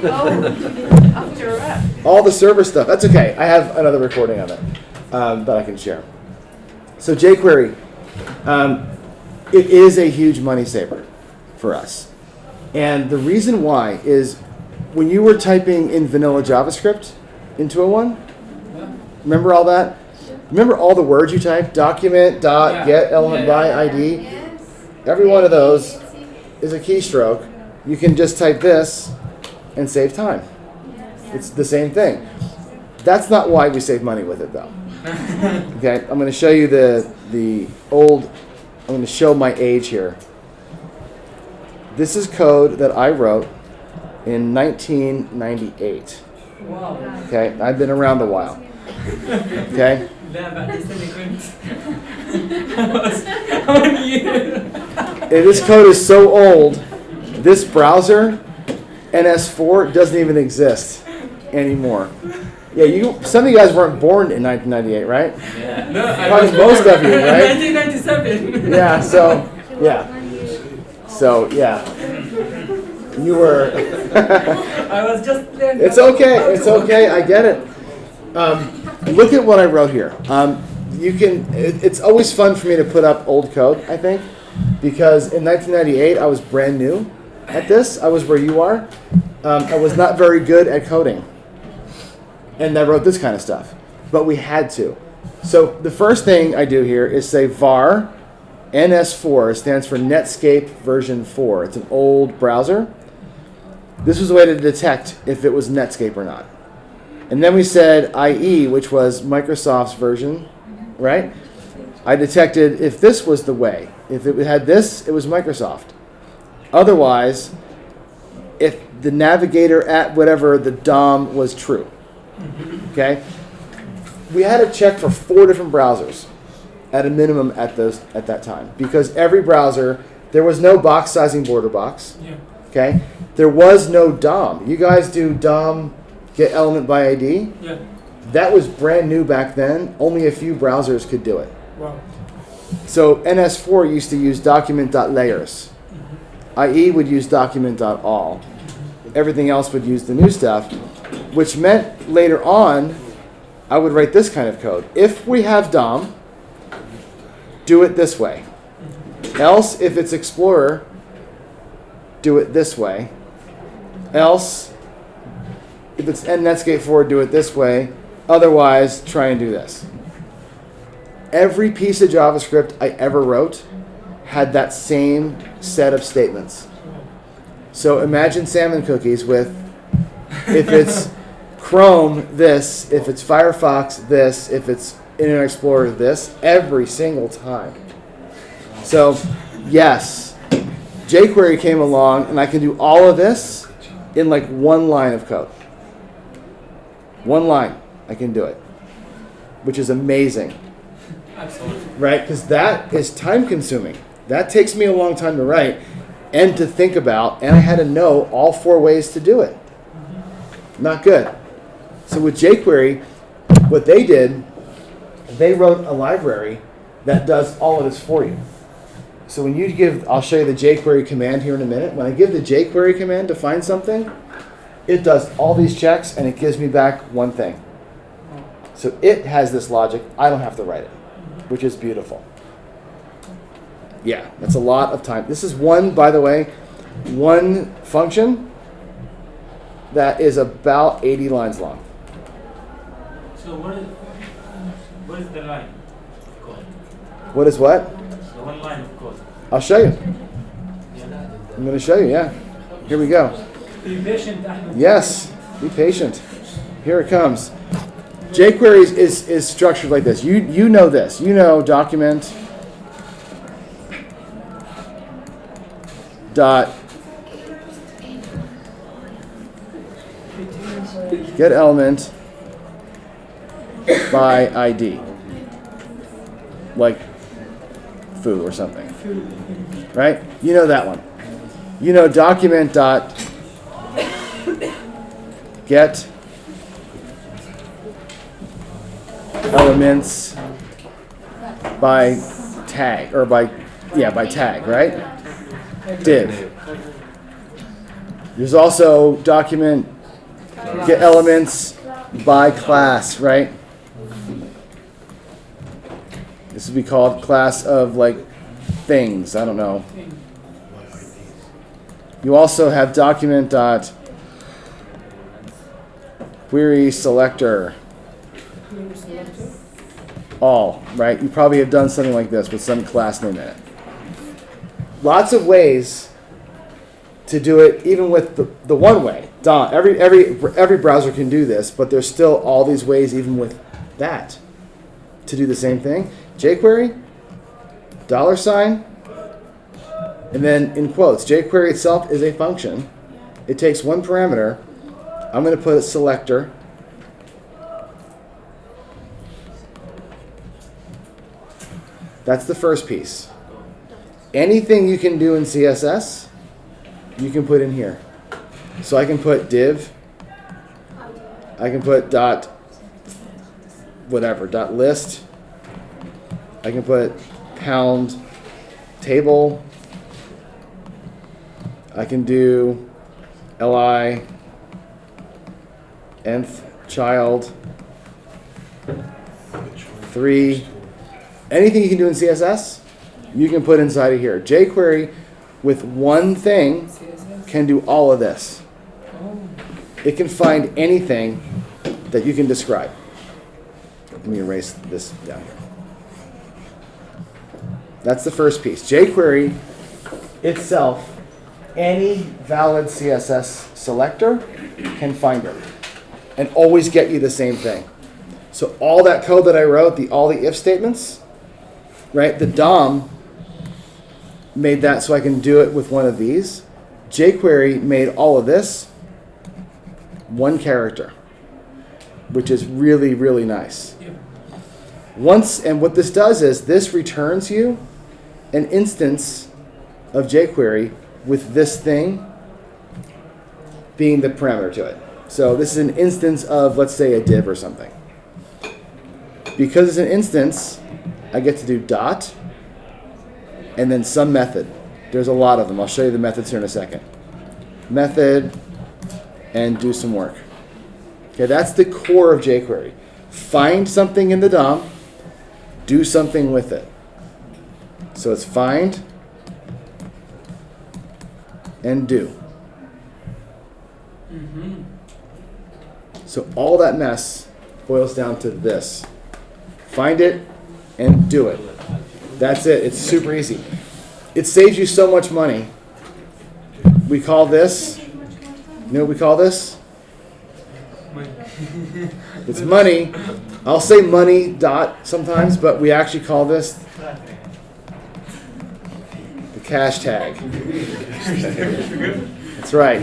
After a wrap. All the server stuff. That's okay. I have another recording of it that I can share. So jQuery, it is a huge money saver for us. And the reason why is when you were typing in vanilla JavaScript into a one, remember all that? Remember all the words you typed? Document, dot, get, element by ID. Every one of those is a keystroke. You can just type this and save time. It's the same thing. That's not why we save money with it, though. Okay, I'm going to show you the old. I'm going to show my age here. This is code that I wrote in 1998. Wow. Okay, I've been around a while. Okay. This code is so old. This browser, NS4, doesn't even exist anymore. Yeah, some of you guys weren't born in 1998, right? Yeah. No, Probably most of you, right? 1997. Yeah. So yeah. You were. I was just learning. It's okay. It's okay. I get it. Look at what I wrote here. You can. It's always fun for me to put up old code, I think, because in 1998 I was brand new at this. I was where you are. I was not very good at coding, and I wrote this kind of stuff. But we had to. So the first thing I do here is say var NS4 stands for Netscape version 4. It's an old browser. This was a way to detect if it was Netscape or not. And then we said IE, which was Microsoft's version, right? I detected if this was the way. If it had this, it was Microsoft. Otherwise, if the navigator at whatever the DOM was true. Okay? We had to check for 4 different browsers at a minimum at that time, because every browser, there was no box sizing border box. Yeah. Okay? There was no DOM. You guys do DOM get element by ID? Yeah. That was brand new back then. Only a few browsers could do it. Wow. So NS4 used to use document.layers. IE would use document.all. Everything else would use the new stuff, which meant later on, I would write this kind of code. If we have DOM, do it this way. Else, if it's Explorer, do it this way. Else, if it's Netscape 4, do it this way. Otherwise, try and do this. Every piece of JavaScript I ever wrote had that same set of statements. So imagine salmon cookies with, if it's Chrome, this, if it's Firefox, this, if it's Internet Explorer, this, every single time. So, yes, jQuery came along, and I can do all of this in like one line of code. One line, I can do it, which is amazing. Absolutely. Right? Because that is time consuming. That takes me a long time to write and to think about, and I had to know all 4 ways to do it. Not good. So with jQuery, what they did, they wrote a library that does all of this for you. So when you give, I'll show you the jQuery command here in a minute. When I give the jQuery command to find something, it does all these checks and it gives me back one thing. So it has this logic. I don't have to write it, which is beautiful. Yeah, that's a lot of time. This is one, by the way, one function that is about 80 lines long. So what is the line of code? What is what? The one line of code. I'll show you. Yeah. I'm going to show you, yeah. Here we go. Be patient, Ahmed. Yes, be patient. Here it comes. jQuery is structured like this. You know this. You know document dot get element by ID, like foo or something, right? You know that one. You know document dot get elements by tag, or by tag, right? Div. There's also document get elements by class, right? This would be called class of like things. I don't know. You also have document dot query selector all, right? You probably have done something like this with some class name in it. Lots of ways to do it, even with the one way. Every browser can do this, but there's still all these ways, even with that, to do the same thing. jQuery, $, and then in quotes. jQuery itself is a function. It takes one parameter. I'm going to put a selector. That's the first piece. Anything you can do in CSS, you can put in here. So I can put div. I can put dot whatever, dot list. I can put pound table. I can do li nth child 3. Anything you can do in CSS, you can put inside of here. jQuery with one thing can do all of this. It can find anything that you can describe. Let me erase this down here. That's the first piece. jQuery itself, any valid CSS selector can find it and always get you the same thing. So all that code that I wrote, all the if statements, right? The DOM made that so I can do it with one of these. jQuery made all of this one character, which is really, really nice. And what this does is this returns you an instance of jQuery with this thing being the parameter to it. So this is an instance of, let's say, a div or something. Because it's an instance, I get to do dot and then some method. There's a lot of them. I'll show you the methods here in a second. Method and do some work. Okay, that's the core of jQuery. Find something in the DOM, do something with it. So it's find and do. So all that mess boils down to this. Find it and do it. That's it. It's super easy. It saves you so much money. We call this, you know what we call this? It's money. I'll say money dot sometimes, but we actually call this the cash tag. That's right.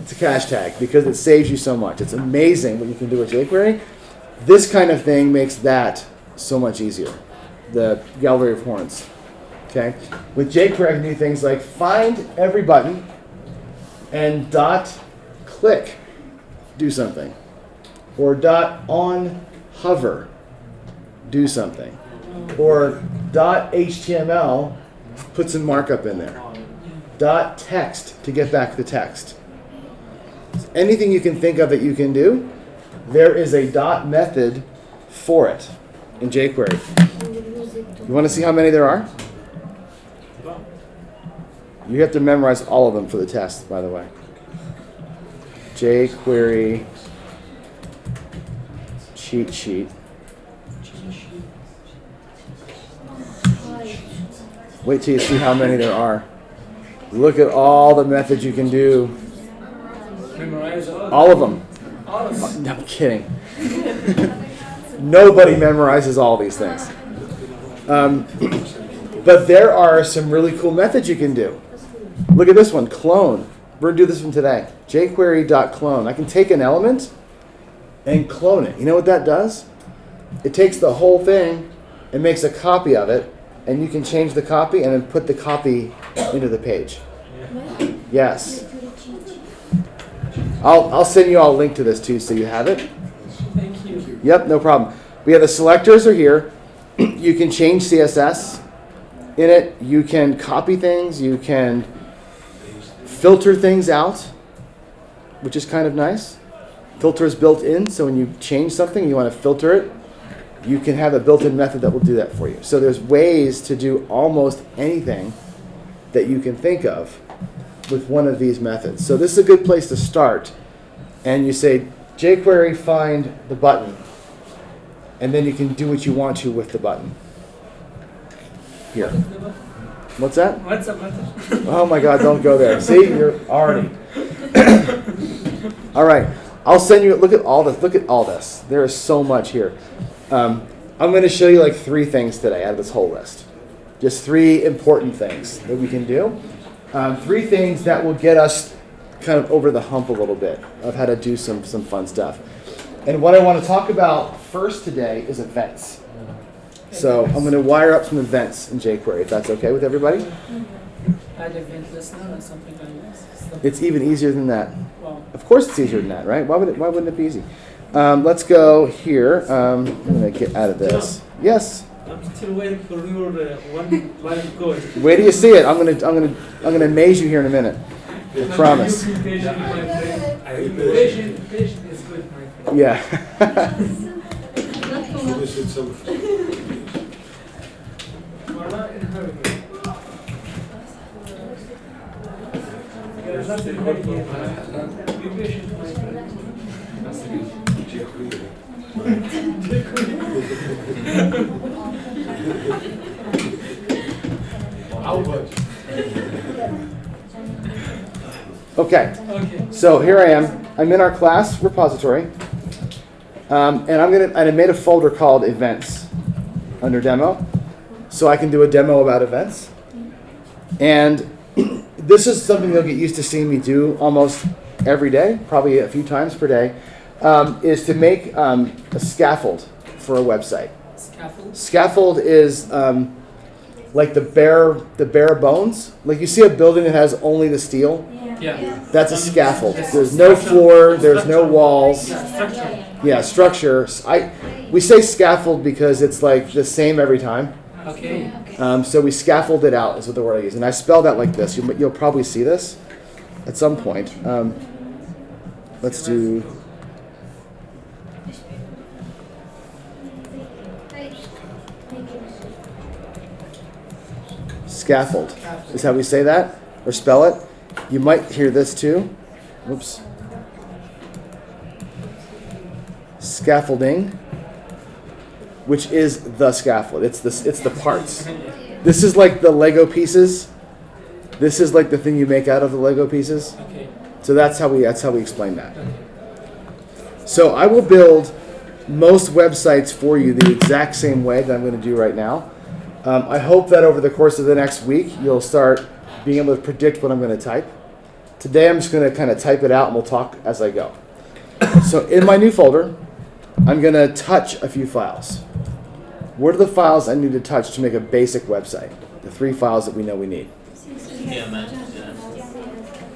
It's a cash tag because it saves you so much. It's amazing what you can do with jQuery. This kind of thing makes that so much easier. The gallery of horns. Okay? With jQuery, I can do things like find every button and dot click, do something. Or dot on hover, do something. Or dot HTML, put some markup in there. Dot text to get back the text. Anything you can think of that you can do, there is a dot method for it in jQuery. You want to see how many there are? You have to memorize all of them for the test, by the way. jQuery cheat sheet. Wait till you see how many there are. Look at all the methods you can do. Memorize All of them. No, I'm kidding. Nobody memorizes all these things. But there are some really cool methods you can do. Look at this one, clone. We're going to do this one today. jQuery.clone. I can take an element and clone it. You know what that does? It takes the whole thing and makes a copy of it, and you can change the copy and then put the copy into the page. Yes. I'll send you all a link to this too so you have it. Thank you. Yep, no problem. We have the selectors are here. You can change CSS in it. You can copy things. You can filter things out, which is kind of nice. Filter is built in, so when you change something, you want to filter it, you can have a built-in method that will do that for you. So there's ways to do almost anything that you can think of with one of these methods. So this is a good place to start. And you say, jQuery find the button. And then you can do what you want to with the button. Here. What's that? What's up, Oh my God, don't go there. See, you're already. All right. I'll send you, look at all this. Look at all this. There is so much here. I'm going to show you like 3 things today out of this whole list. Just 3 important things that we can do. 3 things that will get us kind of over the hump a little bit of how to do some fun stuff. And what I want to talk about first today is events. So I'm going to wire up some events in jQuery, if that's okay with everybody. Add event listener or something like this. It's even easier than that. Wow. Of course it's easier than that, right? Why wouldn't it be easy? Let's go here. I'm going to get out of this. Yes? I'm still waiting for your one line of code. Wait till you see it. I'm gonna amaze you here in a minute. I promise. You be patient, my friend. I will be Patient is good, my friend. Yeah. We're not in a hurry. There's nothing ready yet. Be patient, my friend. Okay. Okay. So here I am. I'm in our class repository, and I made a folder called Events under Demo, so I can do a demo about events. And this is something you'll get used to seeing me do almost every day, probably a few times per day, is to make a scaffold for a website. Scaffold. Scaffold is like the bare bones. Like you see a building that has only the steel. Yeah. That's a scaffold. There's no floor. There's no walls. Structure. Yeah, structure. We say scaffold because it's like the same every time. Okay. So we scaffold it out is what the word I use, and I spell that like this. You'll probably see this at some point. Let's do. Scaffold is how we say that or spell it. You might hear this too. Whoops. Scaffolding, which is the scaffold. It's the parts. This is like the Lego pieces. This is like the thing you make out of the Lego pieces. Okay. So that's how we explain that. So I will build most websites for you the exact same way that I'm going to do right now. I hope that over the course of the next week, you'll start being able to predict what I'm going to type. Today, I'm just going to kind of type it out, and we'll talk as I go. So in my new folder, I'm going to touch a few files. What are the files I need to touch to make a basic website? The 3 files that we know we need.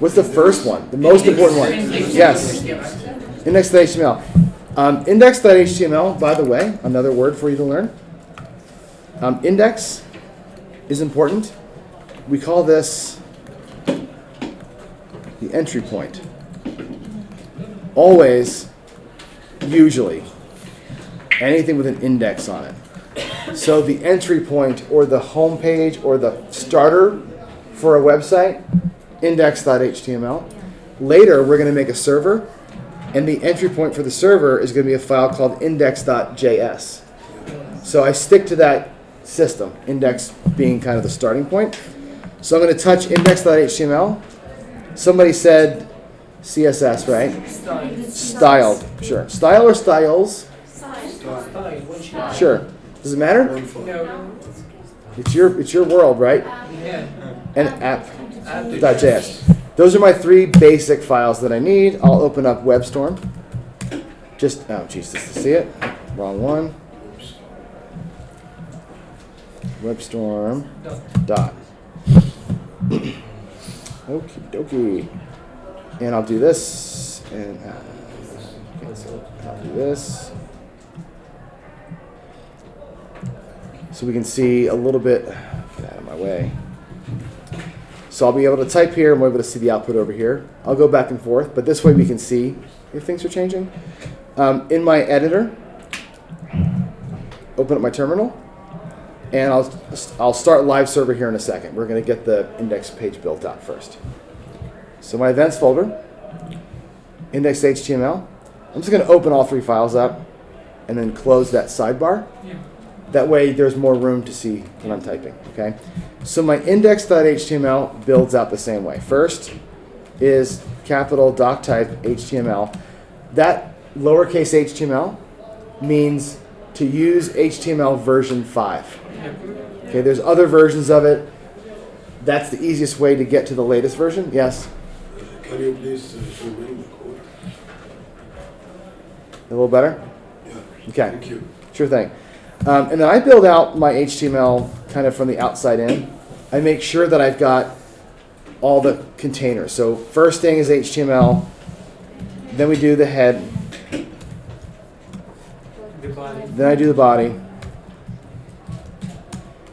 What's the first one? The most important one? Yes. Index.html. Index.html, by the way, another word for you to learn. Index is important. We call this the entry point. Always, usually, anything with an index on it. So the entry point or the home page or the starter for a website, index.html. Later, we're going to make a server, and the entry point for the server is going to be a file called index.js. So I stick to that system, index being kind of the starting point. So I'm going to touch index.html. Somebody said CSS, right? Styled, sure. Style or styles? Sure. Does it matter? No. It's your world, right? Yeah. And app.js. Those are my 3 basic files that I need. I'll open up WebStorm. Oh, geez, just to see it. Wrong one. WebStorm. Dot. Okie dokie. And I'll do this. And okay, so I'll do this. So we can see a little bit. Get out of my way. So I'll be able to type here and we'll be able to see the output over here. I'll go back and forth, but this way we can see if things are changing. In my editor, open up my terminal, and I'll start live server here in a second. We're going to get the index page built out first. So my events folder, index.html. I'm just going to open all 3 files up and then close that sidebar. Yeah. That way there's more room to see what I'm typing. Okay. So my index.html builds out the same way. First is capital doc type HTML. That lowercase HTML means to use HTML version 5. Okay, there's other versions of it. That's the easiest way to get to the latest version. Yes? Can you please show me the code? A little better? Yeah. Okay. Thank you. Sure thing. And then I build out my HTML kind of from the outside in. I make sure that I've got all the containers. So first thing is HTML. Then we do the head. The body. Then I do the body.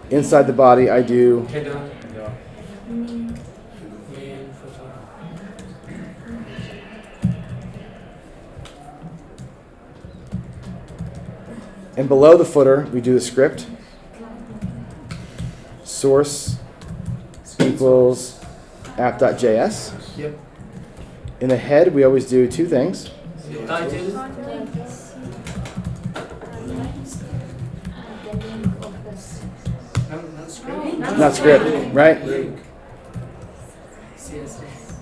Inside the body, I do Header. Main footer. and below the footer, we do the script. Source equals app.js. Yep. In the head, we always do 2 things. The title. No, not script. Not script, right? Link. CSS.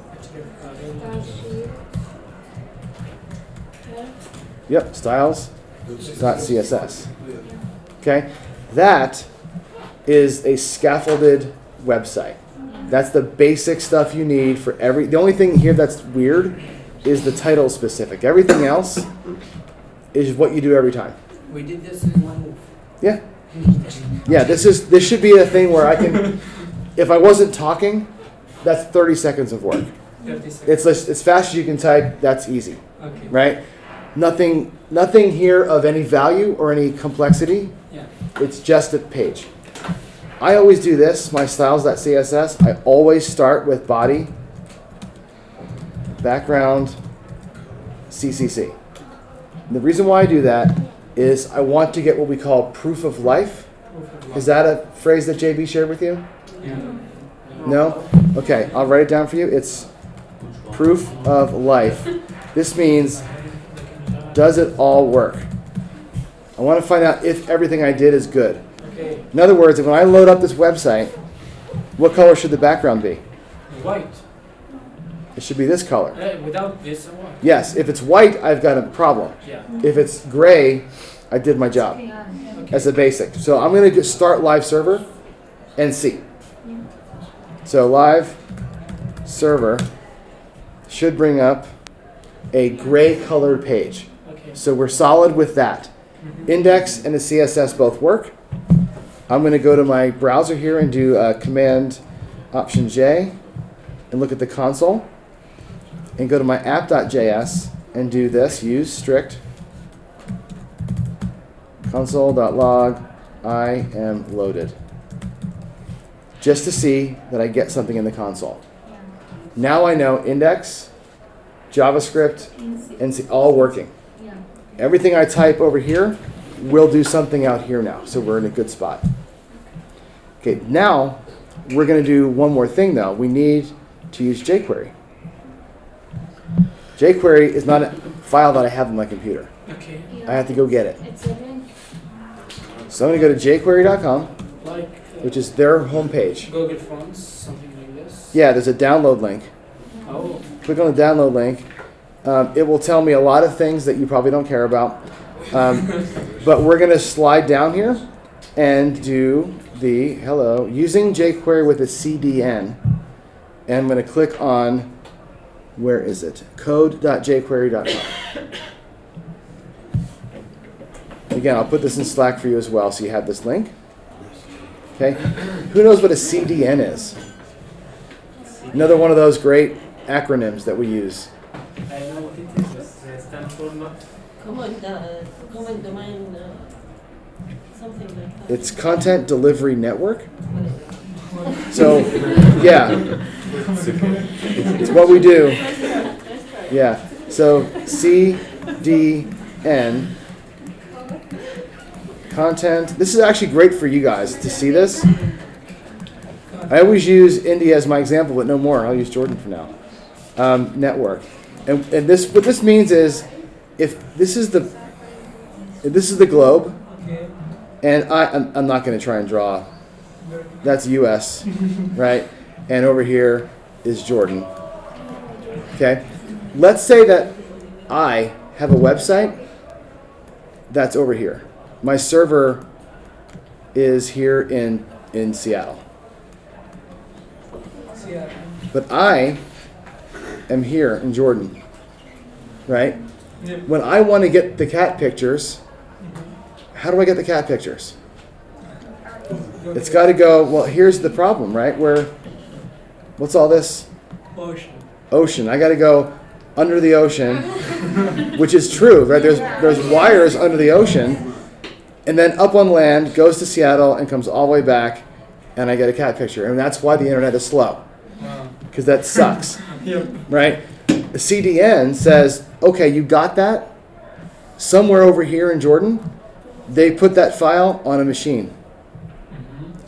Yep, styles. That's .css. Yeah. Okay, that is a scaffolded website. That's the basic stuff you need for every. The only thing here that's weird is the title specific. Everything else is what you do every time. We did this in one move. Yeah, yeah. This should be a thing where I can, if I wasn't talking, that's 30 seconds of work. 30 seconds. It's as fast as you can type. That's easy, Okay. right? Nothing here of any value or any complexity. Yeah. It's just a page. I always do this, my styles.css. I always start with body, background, CCC. And the reason why I do that is I want to get what we call proof of life. Is that a phrase that JB shared with you? Yeah. No? Okay, I'll write it down for you. It's proof of life. This means, does it all work? I want to find out if everything I did is good. Okay. In other words, when I load up this website, what color should the background be? White. It should be this color. Without this, what? Yes, if it's white, I've got a problem. Yeah. If it's gray, I did my job. That's the basic. So I'm going to start live server and see. So live server should bring up a gray colored page. Okay. So we're solid with that. Index and the CSS both work. I'm going to go to my browser here and do Command Option J and look at the console and go to my app.js and do this, use strict console.log I am loaded, just to see that I get something in the console. Now I know index, JavaScript, and C all working. Everything I type over here will do something out here now, so we're in a good spot. Okay, now we're going to do one more thing though. We need to use jQuery. jQuery is not a file that I have on my computer. Okay. I have to go get it. It's a link. So I'm going to go to jQuery.com, Like which is their homepage. Google Fonts, something like this. Yeah, there's a download link. Oh. Click on the download link. It will tell me a lot of things that you probably don't care about. But we're going to slide down here and do the, using jQuery with a CDN. And I'm going to click on, where is it? code.jquery.com. Again, I'll put this in Slack for you as well, so you have this link. Okay. Who knows what a CDN is? Another one of those great acronyms that we use. I know what it is. It stands for not. Common domain, something like that. It's Content Delivery Network. So, yeah, it's what we do. Yeah. So CDN content. This is actually great for you guys to see this. I always use India as my example, but no more. I'll use Jordan for now. Network, and this what this means is if this is the globe, Okay. and I'm not going to try and draw. That's U.S. right, and over here is Jordan. Okay, let's say that I have a website that's over here. My server is here in Seattle. Yeah. But I am here in Jordan, right? Yep. When I want to get the cat pictures, how do I get the cat pictures? It's got to go, well, here's the problem, right? What's all this? Ocean. Ocean. I got to go under the ocean, which is true, right? There's wires under the ocean, and then up on land, goes to Seattle, and comes all the way back, and I get a cat picture. And that's why the internet is slow, Wow. because that sucks. Yep. Right? The CDN says, okay, you got that? Somewhere over here in Jordan, they put that file on a machine.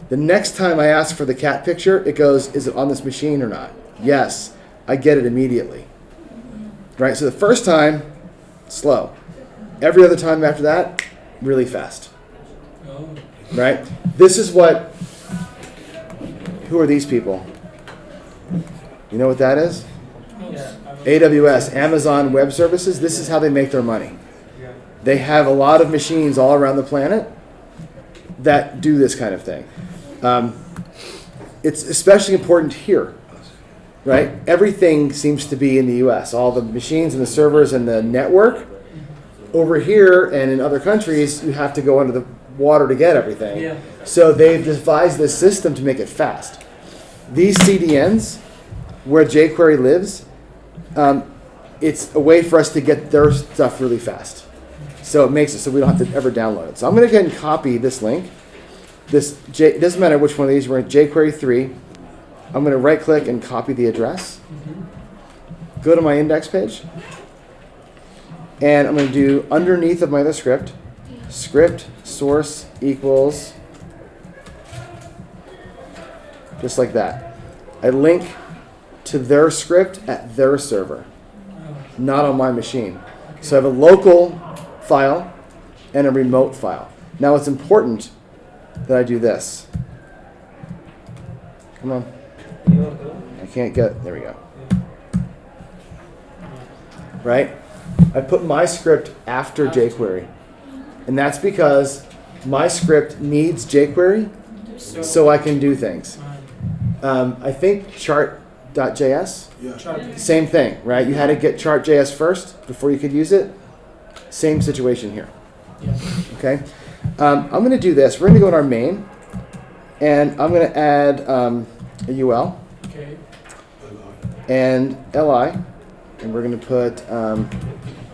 The next time I ask for the cat picture, it goes, is it on this machine or not? Yes. I get it immediately. Right? So the first time, slow. Every other time after that, really fast. Oh. Right? This is what, who are these people? You know what that is? Yeah. AWS, Amazon Web Services. This is how they make their money. Yeah. They have a lot of machines all around the planet that do this kind of thing. It's especially important here, right? Everything seems to be in the US. All the machines and the servers and the network. Over here and in other countries, you have to go under the water to get everything. Yeah. So they've devised this system to make it fast. These CDNs, where jQuery lives, it's a way for us to get their stuff really fast. So it makes it so we don't have to ever download it. So I'm going to go ahead and copy this link. It doesn't matter which one of these. We're in jQuery 3. I'm going to right click and copy the address. Go to my index page. And I'm going to do underneath of my other script, script source equals, just like that. I link to their script at their server, not on my machine. So I have a local file and a remote file. Now it's important that I do this. Come on. I can't get, there we go. Right? I put my script after jQuery. And that's because my script needs jQuery so I can do things. I think chart.js, Yeah. same thing, right? You had to get chart.js first before you could use it. Same situation here. Yeah. Okay? I'm going to do this. We're going to go in our main, and I'm going to add a UL Okay. and LI, and we're going to put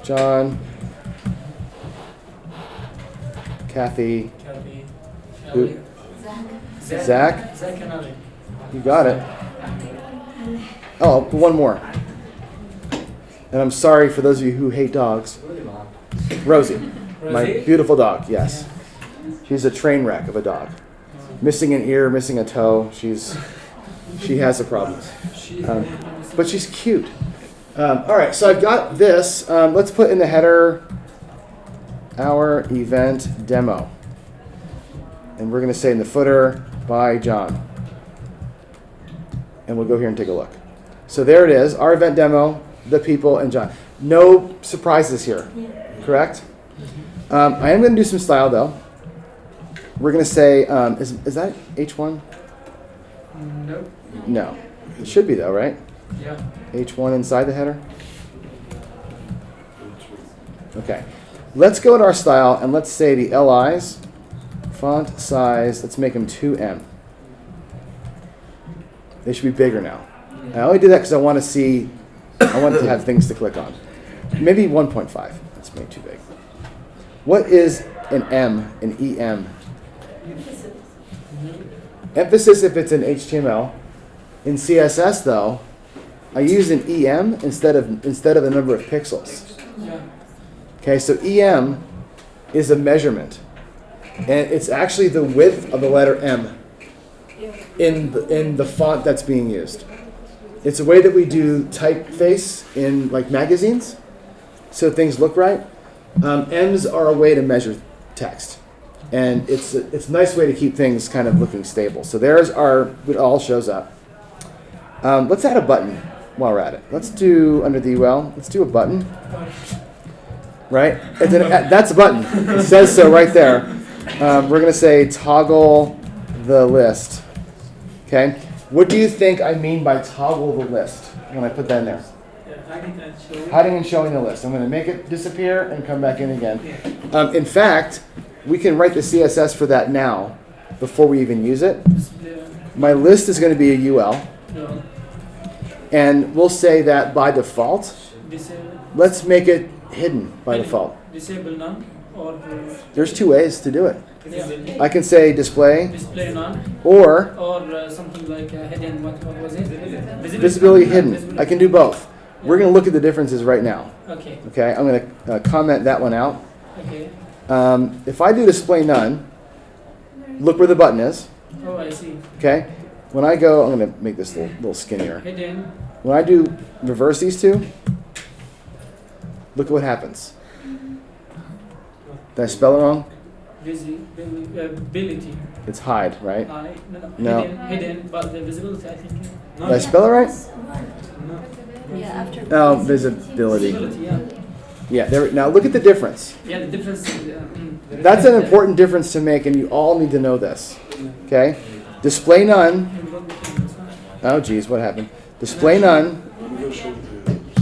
John, Kathy, Kathy. Who? Ali. Zach. Zach and Ali. You got it. Oh, one more. And I'm sorry for those of you who hate dogs. Rosie, my Rosie? beautiful dog, yes. She's a train wreck of a dog. Missing an ear, missing a toe. She has a problem. But she's cute. All right, so I've got this. Let's put in the header our event demo. And we're going to say in the footer, by John. And we'll go here and take a look. So there it is, our event demo, the people, and John. No surprises here, correct? I am going to do some style, though. We're going to say, is that H1? Nope. No. It should be, though, right? Yeah. H1 inside the header? Okay. Let's go to our style, and let's say the LIs, font size, let's make them 2M. They should be bigger now. I only do that because I want to have things to click on. Maybe 1.5. That's maybe too big. What is an M, an EM? Emphasis if it's in HTML. In CSS though, I use an EM instead of the number of pixels. Yeah. Okay, so EM is a measurement, and it's actually the width of the letter M in the font that's being used. It's a way that we do typeface in like magazines, so things look right. M's are a way to measure text, and it's a nice way to keep things kind of looking stable. So there's it all shows up. Let's add a button while we're at it. Let's do under the UL. Let's do a button, right? And then that's a button. It says so right there. We're gonna say toggle the list. Okay. What do you think I mean by toggle the list when I put that in there? Hiding and showing the list. I'm going to make it disappear and come back in again. In fact, we can write the CSS for that now before we even use it. My list is going to be a UL. And we'll say that by default, let's make it hidden by default. Disable none or There's two ways to do it. yeah. I can say display none or or something like hidden. What was it? visibility hidden. I can do both. We're going to look at the differences right now. Okay. Okay, I'm going to comment that one out. Okay. If I do display none, look where the button is. Oh, I see. Okay, when I go, I'm going to make this a little skinnier. Hidden. When I do reverse these two, look at what happens. Did I spell it wrong? Visibility. It's hide, right? No. No. Hidden, but the visibility, I think. Did I spell it right? Yeah, after. Oh, visibility. Visibility, yeah. Yeah, there. Now look at the difference. Yeah, the difference. That's an important difference to make, and you all need to know this. Okay? Display none. Oh, geez, what happened? Display none.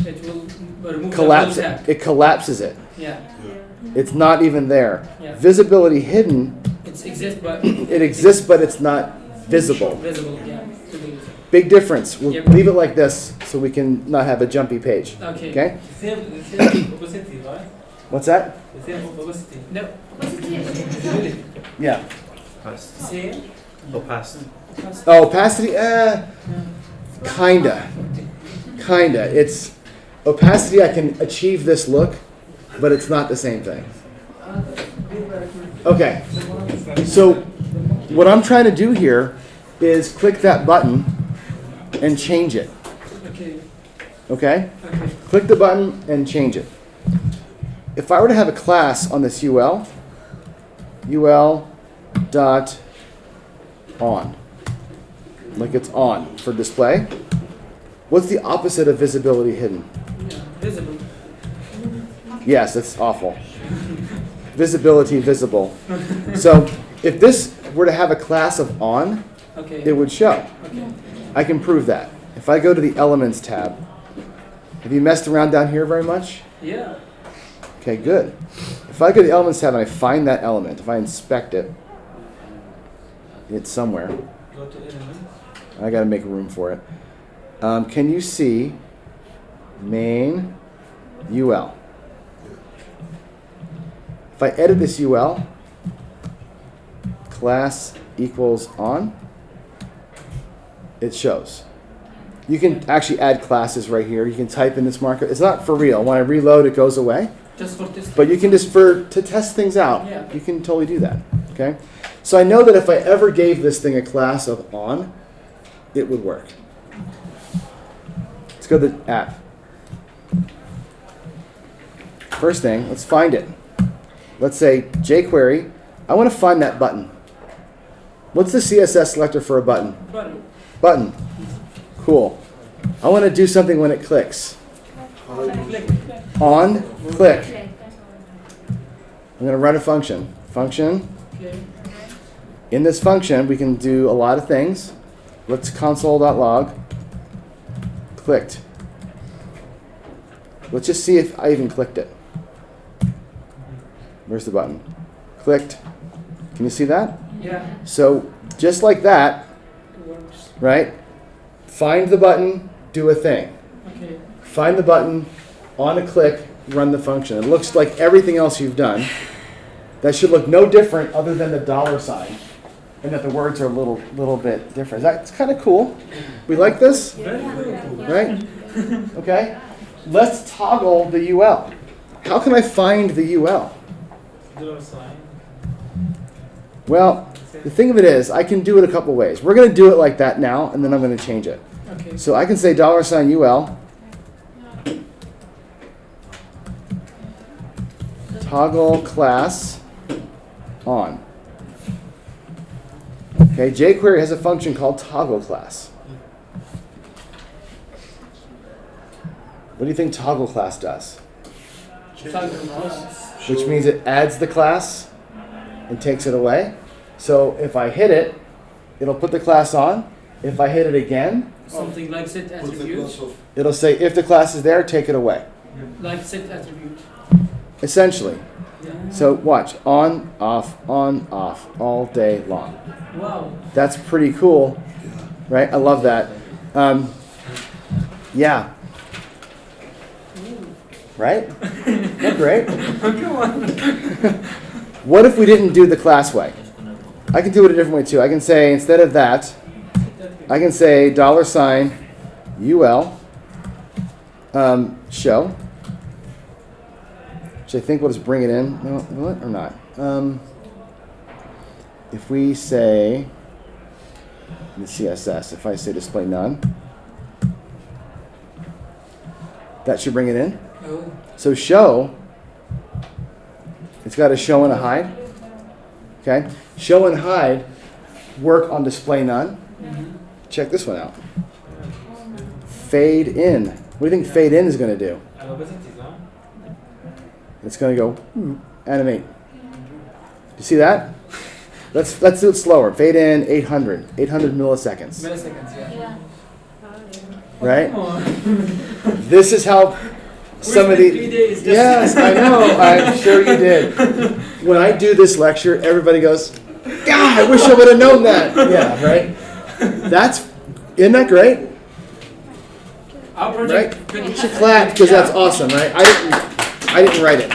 It will remove Collapse the it. It collapses it. Yeah. It's not even there. Yeah. Visibility hidden. It exists, but It exists, but it's not visible. visible. Yeah. Big difference. We'll Yep. leave it like this so we can not have a jumpy page. Okay. Okay? The same opacity, right? What's that? The same opacity. No. Yeah. Same. Opacity. Oh, opacity? Kinda. It's opacity. I can achieve this look, but it's not the same thing. Okay. So what I'm trying to do here is click that button and change it. Okay. Okay? Okay. Click the button and change it. If I were to have a class on this UL dot on, like it's on for display, what's the opposite of visibility hidden? Yeah. Visible. Yes, that's awful. Visibility visible. So if this were to have a class of on, Okay. it would show. Okay. I can prove that. If I go to the Elements tab, have you messed around down here very much? Yeah. Okay, good. If I go to the Elements tab and I find that element, if I inspect it, it's somewhere. Go to element. I got to make room for it. Can you see main UL? If I edit this UL, class equals on, it shows. You can actually add classes right here. You can type in this marker. It's not for real. When I reload, it goes away. Just for this. But you can just, to test things out, Yeah. you can totally do that. Okay? So I know that if I ever gave this thing a class of on, it would work. Let's go to the app. First thing, let's find it. Let's say jQuery. I want to find that button. What's the CSS selector for a button? Button. Button. Cool. I want to do something when it clicks. Click. On, click. I'm going to run a function. Function. Okay. In this function, we can do a lot of things. Let's console.log. Clicked. Let's just see if I even clicked it. Where's the button? Clicked. Can you see that? Yeah. So just like that, It works. right? Find the button, do a thing. Okay. Find the button, on a click, run the function. It looks like everything else you've done. That should look no different other than the dollar sign and that the words are a little bit different. That's kind of cool. We like this, Very cool. right? Okay. Let's toggle the UL. How can I find the UL? $sign. Well, the thing of it is, I can do it a couple ways. We're going to do it like that now, and then I'm going to change it. Okay. So I can say $UL. Toggle class on. Okay, jQuery has a function called toggle class. What do you think toggle class does? Which means it adds the class and takes it away. So if I hit it, it'll put the class on. If I hit it again, Something like set Put the attribute. class off. it'll say if the class is there, take it away. Like set attribute. Essentially. Yeah. So watch, on, off, all day long. Wow. That's pretty cool, right? I love that. Yeah. Right? Not great. Come on. What if we didn't do the class way? I can do it a different way too. I can say, instead of that, I can say $UL show. Which I think will just bring it in. No, will it or not? If we say in the CSS, if I say display none, that should bring it in. Oh. So show, it's got a show and a hide. Okay? Show and hide work on display none. Mm-hmm. Check this one out. Fade in. What do you think fade in is going to do? It's going to go animate. You see that? Let's do it slower. Fade in 800 milliseconds. Milliseconds, yeah. Yeah. Right? Come on. This is how some of We the... spent 3 days just- Yes, I know. I'm sure you did. When I do this lecture, everybody goes, God, I wish I would have known that. Yeah, right? Isn't that great? Our Right? project. You should clap because that's awesome, right? I didn't write it.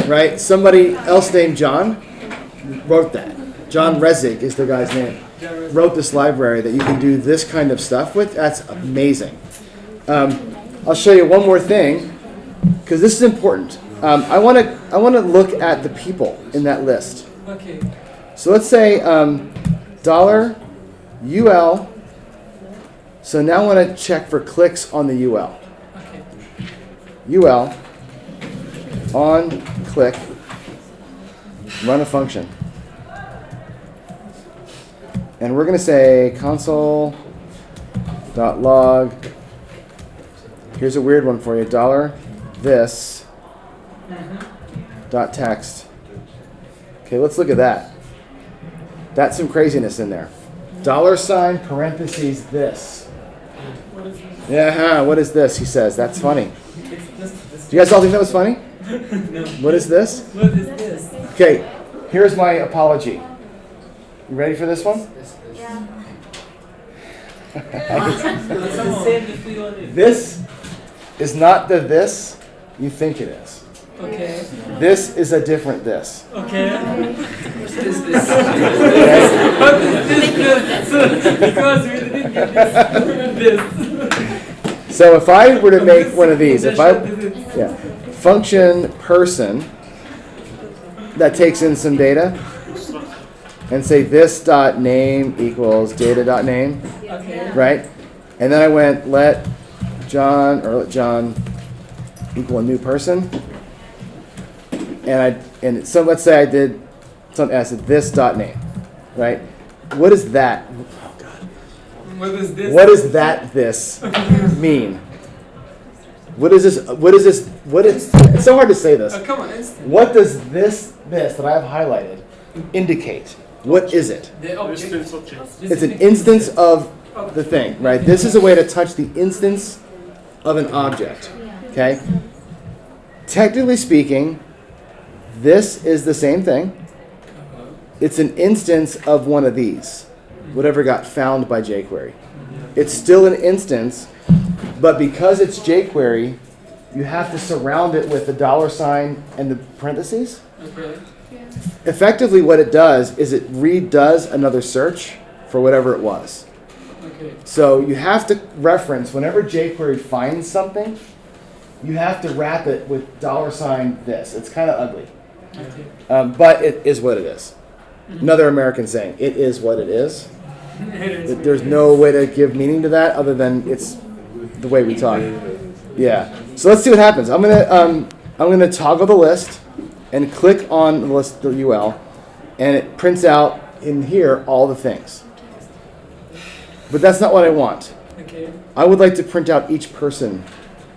Right? Somebody else named John wrote that. John Resig is the guy's name. Wrote this library that you can do this kind of stuff with. That's amazing. I'll show you one more thing because this is important. I want to look at the people in that list. Okay. So let's say $UL. So now I want to check for clicks on the UL. Okay. UL on click, run a function. And we're going to say console.log. Here's a weird one for you. $this dot text. Okay, let's look at that. That's some craziness in there. $ parentheses this. What is this? Yeah, what is this? He says. That's funny. It's this. Do you guys all think that was funny? No. What is this? What is this? Okay, here's my apology. You ready for this one? Yeah. It's the same if we want it. This is not the this you think it is. Okay. This is a different this. Okay. What is this? What is this? Because we didn't get this. So if I were to make one of these, function person that takes in some data and say this dot name equals data dot name, Okay. right? And then I went let John equal a new person. So let's say I did something. I said this dot name, right? What is that? Oh God. What is this? What does that this mean? What is this? What is this? What is? It's so hard to say this. Oh, come on. It's What does this that I have highlighted indicate? What is it? the object. It's an instance of the thing, right? This is a way to touch the instance of an object. Okay. Technically speaking, this is the same thing. It's an instance of one of these, whatever got found by jQuery. It's still an instance, but because it's jQuery, you have to surround it with the $ and the parentheses. Okay. effectively what it does is it redoes another search for whatever it was. Okay. So you have to reference, whenever jQuery finds something, you have to wrap it with $ this. It's kind of ugly. Okay. But it is what it is. Another American saying, it is what it is. There's no way to give meaning to that other than it's the way we talk. Yeah. So let's see what happens. I'm gonna toggle the list and click on the list, the UL, and it prints out in here all the things. But that's not what I want. Okay. I would like to print out each person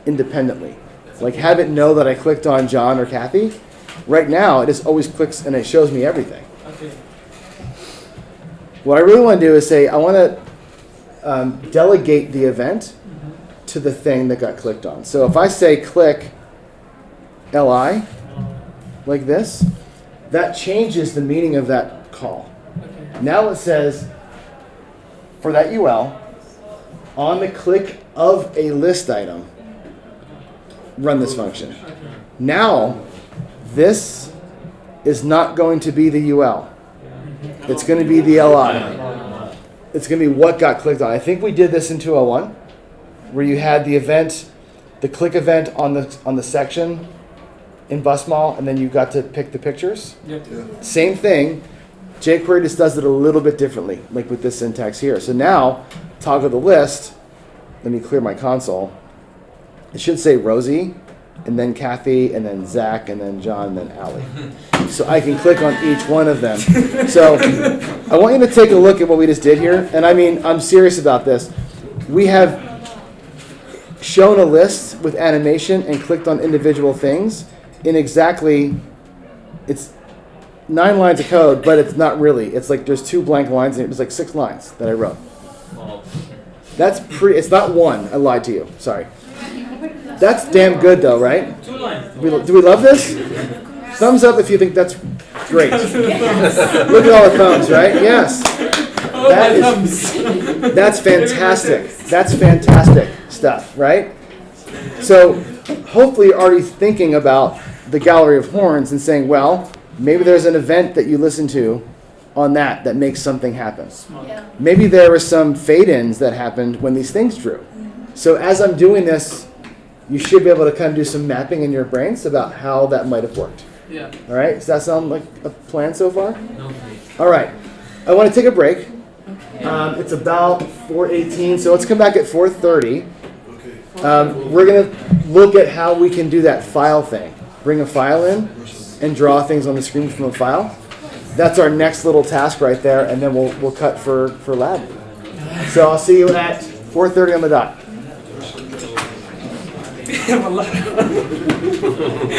independently. Like have it know that I clicked on John or Kathy. Right now, it just always clicks and it shows me everything. Okay. What I really want to do is say I want to delegate the event to the thing that got clicked on. So if I say click li like this, that changes the meaning of that call. Okay. Now it says for that UL, on the click of a list item, run this function. Okay. Now, this is not going to be the UL. It's going to be the LI. It's going to be what got clicked on. I think we did this in 201, where you had the event, the click event on the section in Busmall, and then you got to pick the pictures. Yep. Same thing. jQuery just does it a little bit differently, like with this syntax here. So now, toggle the list. Let me clear my console. It should say Rosie, and then Kathy, and then Zach, and then John, and then Allie. So I can click on each one of them. So I want you to take a look at what we just did here. And I mean, I'm serious about this. We have shown a list with animation and clicked on individual things in exactly, it's 9 lines of code, but it's not really. It's like there's 2 blank lines, and it was like 6 lines that I wrote. That's it's not 1. I lied to you. Sorry. That's damn good, though, right? 2 lines. Do we love this? Thumbs up if you think that's great. Look at all the thumbs, right? Yes. That's fantastic. That's fantastic stuff, right? So hopefully you're already thinking about the gallery of horns and saying, well, maybe there's an event that you listen to on that makes something happen. Yeah. Maybe there were some fade-ins that happened when these things drew. So as I'm doing this, you should be able to kind of do some mapping in your brains about how that might have worked. Yeah. All right? Does that sound like a plan so far? No. All right. I want to take a break. It's about 4:18, so let's come back at 4:30. Okay. We're going to look at how we can do that file thing. Bring a file in and draw things on the screen from a file. That's our next little task right there, and then we'll cut for lab. So I'll see you at 4:30 on the dot.